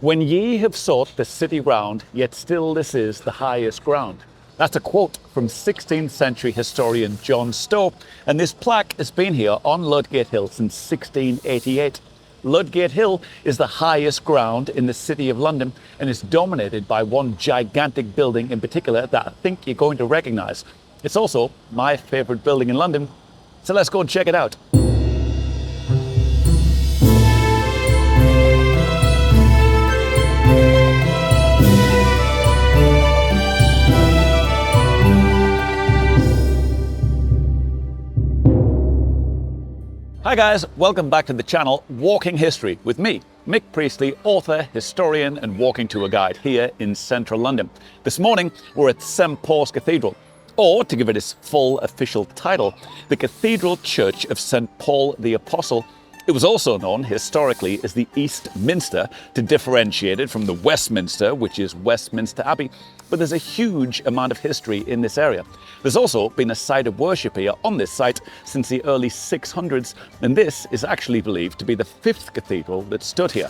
When ye have sought the city round, yet still this is the highest ground. That's a quote from 16th century historian John Stowe, and this plaque has been here on Ludgate Hill since 1688. Ludgate Hill is the highest ground in the City of London and is dominated by one gigantic building in particular that I think you're going to recognise. It's also my favourite building in London, so let's go and check it out. Hi guys, welcome back to the channel Walking History with me, Mick Priestley, author, historian and walking tour guide here in central London. This morning we're at St Paul's Cathedral, or to give it its full official title, the Cathedral Church of St Paul the Apostle. It was also known historically as the East Minster to differentiate it from the Westminster, which is Westminster Abbey. But there's a huge amount of history in this area. There's also been a site of worship here on this site since the early 600s, and this is actually believed to be the fifth cathedral that stood here.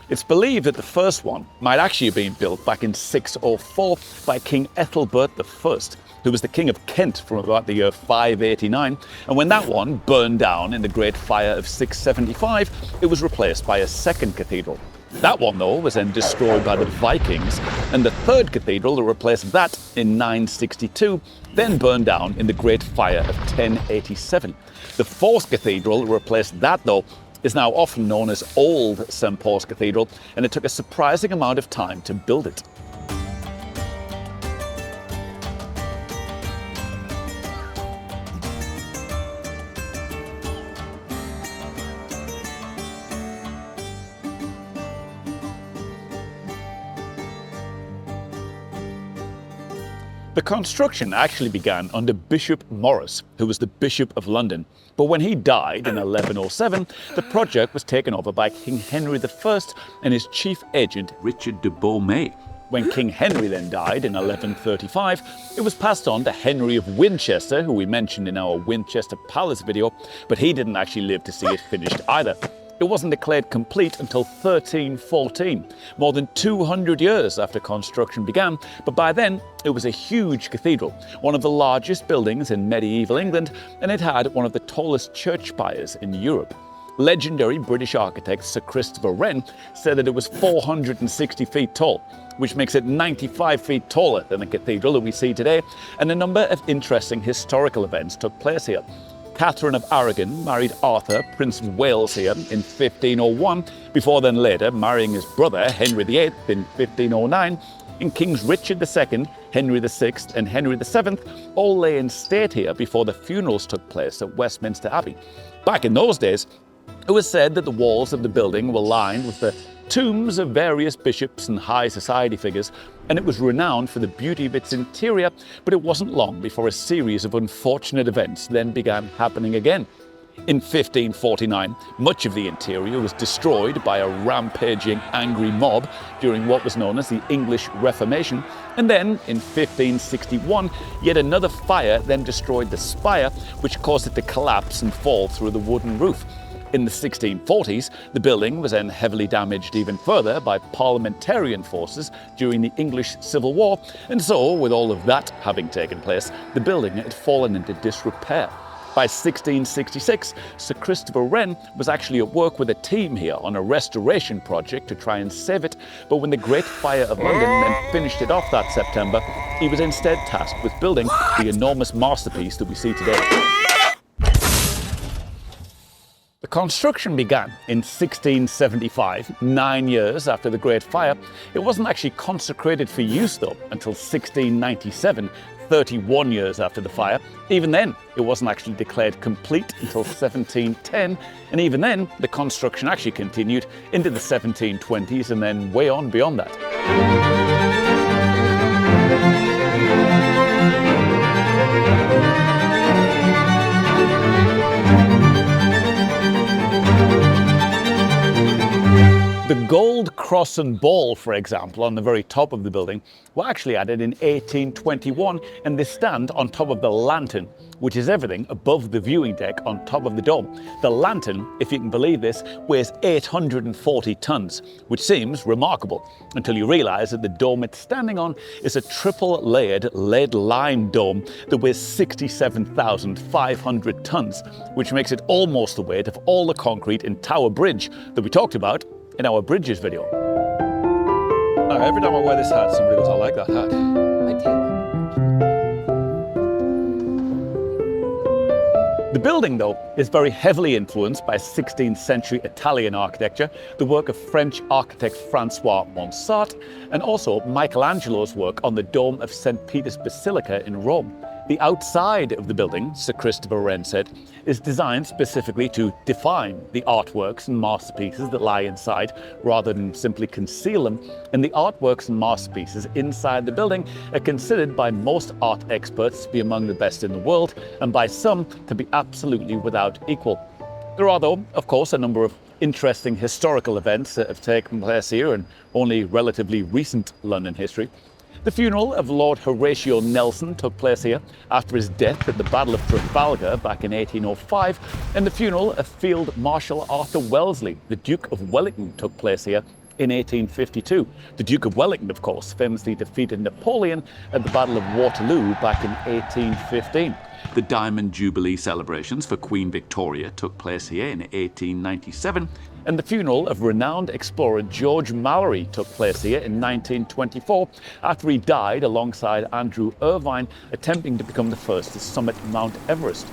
It's believed that the first one might actually have been built back in 604 by King Ethelbert I, who was the King of Kent from about the year 589, and when that one burned down in the Great Fire of 675, it was replaced by a second cathedral. That one, though, was then destroyed by the Vikings, and the third cathedral that replaced that in 962 then burned down in the Great Fire of 1087. The fourth cathedral that replaced that, though, is now often known as Old St Paul's Cathedral, and it took a surprising amount of time to build it. The construction actually began under Bishop Maurice, who was the Bishop of London. But when he died in 1107, the project was taken over by King Henry I and his chief agent, Richard de Beaumais. When King Henry then died in 1135, it was passed on to Henry of Winchester, who we mentioned in our Winchester Palace video, but he didn't actually live to see it finished either. It wasn't declared complete until 1314, more than 200 years after construction began, but by then it was a huge cathedral, one of the largest buildings in medieval England, and it had one of the tallest church spires in Europe. Legendary British architect Sir Christopher Wren said that it was 460 feet tall, which makes it 95 feet taller than the cathedral that we see today, and a number of interesting historical events took place here. Catherine of Aragon married Arthur, Prince of Wales here in 1501, before then later marrying his brother Henry VIII in 1509, and Kings Richard II, Henry VI and Henry VII all lay in state here before the funerals took place at Westminster Abbey. Back in those days, it was said that the walls of the building were lined with the tombs of various bishops and high society figures, and it was renowned for the beauty of its interior, but it wasn't long before a series of unfortunate events then began happening again. In 1549, much of the interior was destroyed by a rampaging, angry mob during what was known as the English Reformation, and then in 1561, yet another fire then destroyed the spire, which caused it to collapse and fall through the wooden roof. In the 1640s, the building was then heavily damaged even further by parliamentarian forces during the English Civil War, and so, with all of that having taken place, the building had fallen into disrepair. By 1666, Sir Christopher Wren was actually at work with a team here on a restoration project to try and save it, but when the Great Fire of London then finished it off that September, he was instead tasked with building the enormous masterpiece that we see today. The construction began in 1675, 9 years after the Great Fire. It wasn't actually consecrated for use, though, until 1697, 31 years after the fire. Even then, it wasn't actually declared complete until 1710, and even then, the construction actually continued into the 1720s and then way on beyond that. The gold cross and ball, for example, on the very top of the building, were actually added in 1821, and they stand on top of the lantern, which is everything above the viewing deck on top of the dome. The lantern, if you can believe this, weighs 840 tons, which seems remarkable until you realise that the dome it's standing on is a triple-layered lead-lined dome that weighs 67,500 tons, which makes it almost the weight of all the concrete in Tower Bridge that we talked about in our bridges video. Now, every time I wear this hat, somebody goes, I like that hat. I do. The building, though, is very heavily influenced by 16th century Italian architecture, the work of French architect Francois Monsart, and also Michelangelo's work on the dome of St. Peter's Basilica in Rome. The outside of the building, Sir Christopher Wren said, is designed specifically to define the artworks and masterpieces that lie inside, rather than simply conceal them. And the artworks and masterpieces inside the building are considered by most art experts to be among the best in the world, and by some to be absolutely without equal. There are, though, of course, a number of interesting historical events that have taken place here in only relatively recent London history. The funeral of Lord Horatio Nelson took place here after his death at the Battle of Trafalgar back in 1805, and the funeral of Field Marshal Arthur Wellesley, the Duke of Wellington, took place here in 1852. The Duke of Wellington, of course, famously defeated Napoleon at the Battle of Waterloo back in 1815. The Diamond Jubilee celebrations for Queen Victoria took place here in 1897, and the funeral of renowned explorer George Mallory took place here in 1924 after he died alongside Andrew Irvine, attempting to become the first to summit Mount Everest.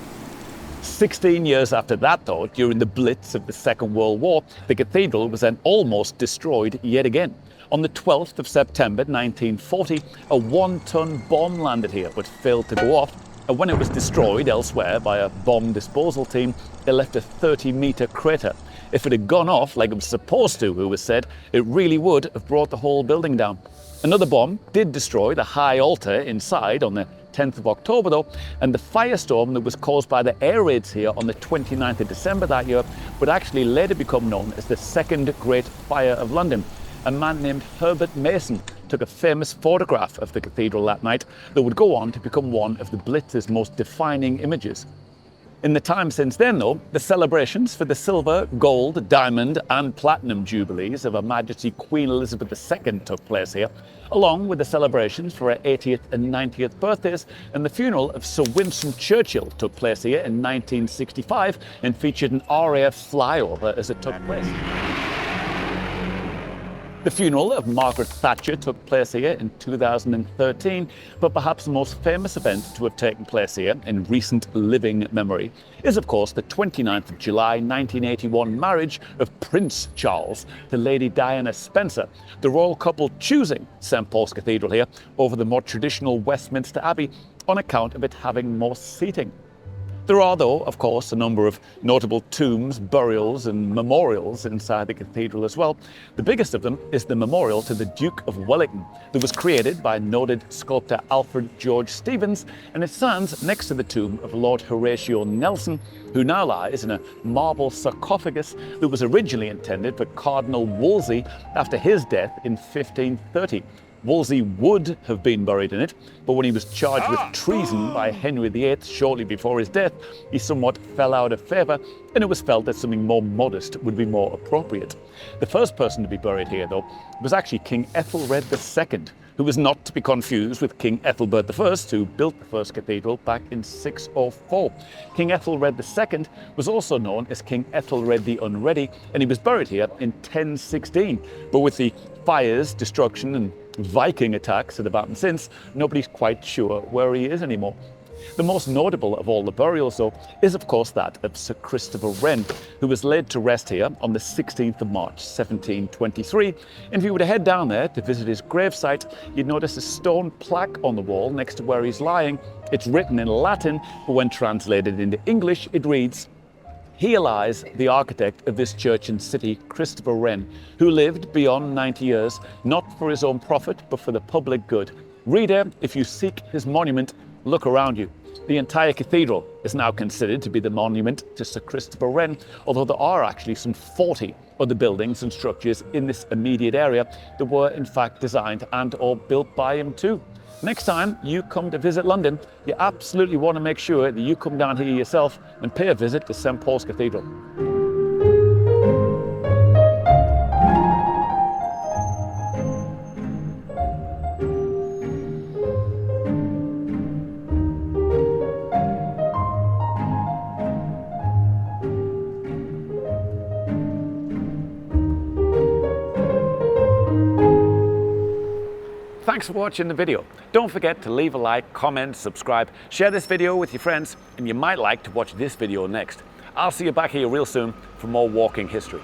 16 years after that, though, during the Blitz of the Second World War, the cathedral was then almost destroyed yet again. On the 12th of September 1940, a 1-ton bomb landed here but failed to go off. And when it was destroyed elsewhere by a bomb disposal team, it left a 30-metre crater. If it had gone off like it was supposed to, it was said, it really would have brought the whole building down. Another bomb did destroy the high altar inside on the 10th of October, though, and the firestorm that was caused by the air raids here on the 29th of December that year would actually later become known as the Second Great Fire of London. A man named Herbert Mason took a famous photograph of the cathedral that night that would go on to become one of the Blitz's most defining images. In the time since then, though, the celebrations for the silver, gold, diamond and platinum jubilees of Her Majesty Queen Elizabeth II took place here, along with the celebrations for her 80th and 90th birthdays, and the funeral of Sir Winston Churchill took place here in 1965 and featured an RAF flyover as it took place. The funeral of Margaret Thatcher took place here in 2013, but perhaps the most famous event to have taken place here in recent living memory is, of course, the 29th of July 1981 marriage of Prince Charles to Lady Diana Spencer, the royal couple choosing St Paul's Cathedral here over the more traditional Westminster Abbey on account of it having more seating. There are, though, of course, a number of notable tombs, burials and memorials inside the cathedral as well. The biggest of them is the memorial to the Duke of Wellington that was created by noted sculptor Alfred George Stevens, and it stands next to the tomb of Lord Horatio Nelson, who now lies in a marble sarcophagus that was originally intended for Cardinal Wolsey after his death in 1530. Wolsey would have been buried in it, but when he was charged with treason by Henry VIII shortly before his death, he somewhat fell out of favour, and it was felt that something more modest would be more appropriate. The first person to be buried here, though, was actually King Ethelred II, who was not to be confused with King Ethelbert I, who built the first cathedral back in 604. King Ethelred II was also known as King Ethelred the Unready, and he was buried here in 1016. But with the fires, destruction and Viking attacks that have happened since, nobody's quite sure where he is anymore. The most notable of all the burials, though, is of course that of Sir Christopher Wren, who was laid to rest here on the 16th of March 1723. And if you were to head down there to visit his gravesite, you'd notice a stone plaque on the wall next to where he's lying. It's written in Latin, but when translated into English, it reads, "Here lies the architect of this church and city, Christopher Wren, who lived beyond 90 years, not for his own profit, but for the public good. Reader, if you seek his monument, look around you." The entire cathedral is now considered to be the monument to Sir Christopher Wren, although there are actually some 40 other buildings and structures in this immediate area that were in fact designed and or built by him too. Next time you come to visit London, you absolutely want to make sure that you come down here yourself and pay a visit to St Paul's Cathedral. Thanks for watching the video. Don't forget to leave a like, comment, subscribe, share this video with your friends, and you might like to watch this video next. I'll see you back here real soon for more walking history.